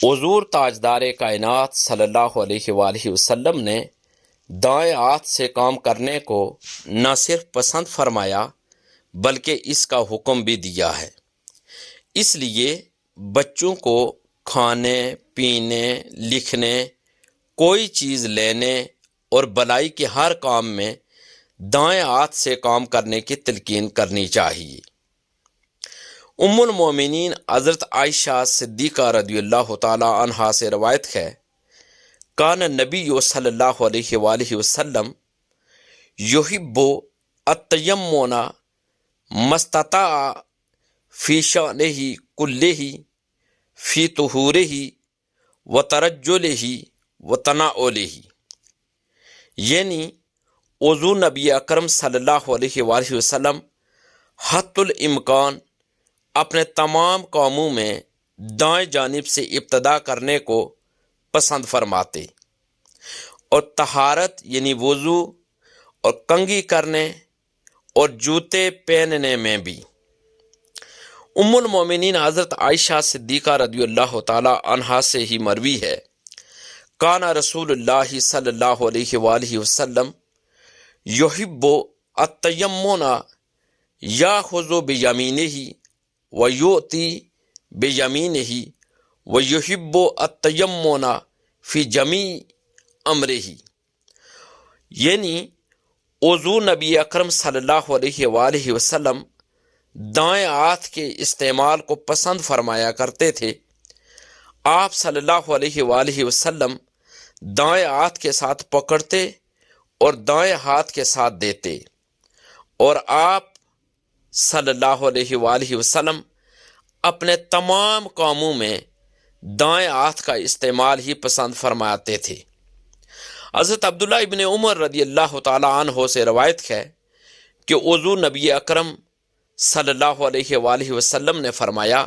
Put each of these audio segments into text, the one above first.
حضور تاجدار کائنات صلی اللہ علیہ وآلہ وسلم نے دائیں ہاتھ سے کام کرنے کو نہ صرف پسند فرمایا بلکہ اس کا حکم بھی دیا ہے۔ اس لیے بچوں کو کھانے، پینے، لکھنے، کوئی چیز لینے اور بلائی کے ہر کام میں دائیں ہاتھ سے کام کرنے کی تلقین کرنی چاہیے۔ ام المومنین حضرت عائشہ صدیقہ رضی اللہ تعالی عنہا سے روایت ہے، کان نبی صلی اللہ علیہ وآلہ وسلم یحب التیمن مستطاع فی شأنہ کلہ فی طہورہ وترجلہ وتناولہ، یعنی وضو نبی اکرم صلی اللہ علیہ وآلہ وسلم حتی الامکان اپنے تمام کاموں میں دائیں جانب سے ابتدا کرنے کو پسند فرماتے، اور طہارت یعنی وضو اور کنگھی کرنے اور جوتے پہننے میں بھی۔ ام المومنین حضرت عائشہ صدیقہ رضی اللہ تعالی عنہا سے ہی مروی ہے، کان رسول اللہ صلی اللہ علیہ وآلہ وسلم یحب التیمن یاخذ بیمینہ ویؤتی بیمینہ ویحب التیمن فی جمیع امرہ، یعنی وضو نبی اکرم صلی اللہ علیہ وآلہ وسلم دائیں ہاتھ کے استعمال کو پسند فرمایا کرتے تھے۔ آپ صلی اللہ علیہ وآلہ وسلم دائیں ہاتھ کے ساتھ پکڑتے اور دائیں ہاتھ کے ساتھ دیتے، اور آپ صلی اللہ علیہ وآلہ وسلم اپنے تمام کاموں میں دائیں ہاتھ کا استعمال ہی پسند فرماتے تھے۔ حضرت عبداللہ ابن عمر رضی اللہ تعالی عنہ سے روایت ہے کہ وضو نبی اکرم صلی اللہ علیہ وآلہ وسلم نے فرمایا،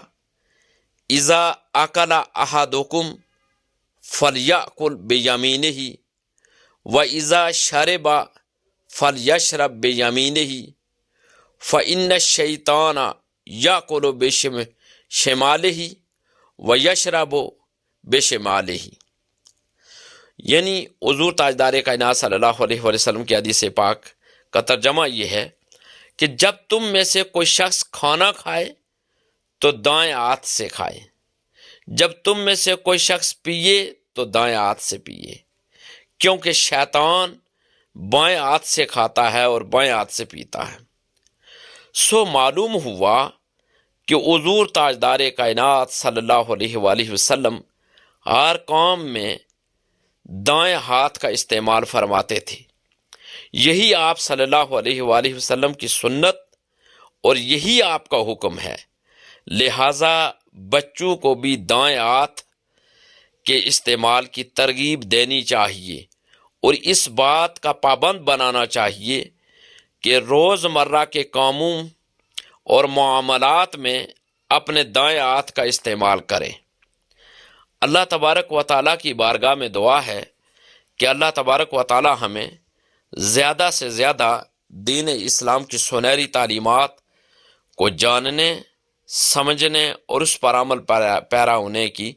اذا اکل احدکم فلیأکل بیمینہ واذا شرب فلیشرب بیمینہ فإن الشیطان یأکل بشمالہ ویشرب بشمالہ، یعنی حضور تاجدار کائنات صلی اللہ علیہ وسلم کی حدیث پاک کا ترجمہ یہ ہے کہ جب تم میں سے کوئی شخص کھانا کھائے تو دائیں ہاتھ سے کھائے، جب تم میں سے کوئی شخص پیے تو دائیں ہاتھ سے پیے، کیونکہ شیطان بائیں ہاتھ سے کھاتا ہے اور بائیں ہاتھ سے پیتا ہے۔ سو معلوم ہوا کہ حضور تاجدار کائنات صلی اللہ علیہ وآلہ وسلم ہر کام میں دائیں ہاتھ کا استعمال فرماتے تھے۔ یہی آپ صلی اللہ علیہ وآلہ وسلم کی سنت اور یہی آپ کا حکم ہے، لہٰذا بچوں کو بھی دائیں ہاتھ کے استعمال کی ترغیب دینی چاہیے اور اس بات کا پابند بنانا چاہیے کہ روز مرہ کے کاموں اور معاملات میں اپنے دائیں ہاتھ کا استعمال کریں۔ اللہ تبارک و تعالیٰ کی بارگاہ میں دعا ہے کہ اللہ تبارک و تعالیٰ ہمیں زیادہ سے زیادہ دین اسلام کی سنہری تعلیمات کو جاننے، سمجھنے اور اس پر عمل پیرا ہونے کی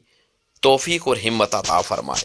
توفیق اور ہمت عطا فرمائے۔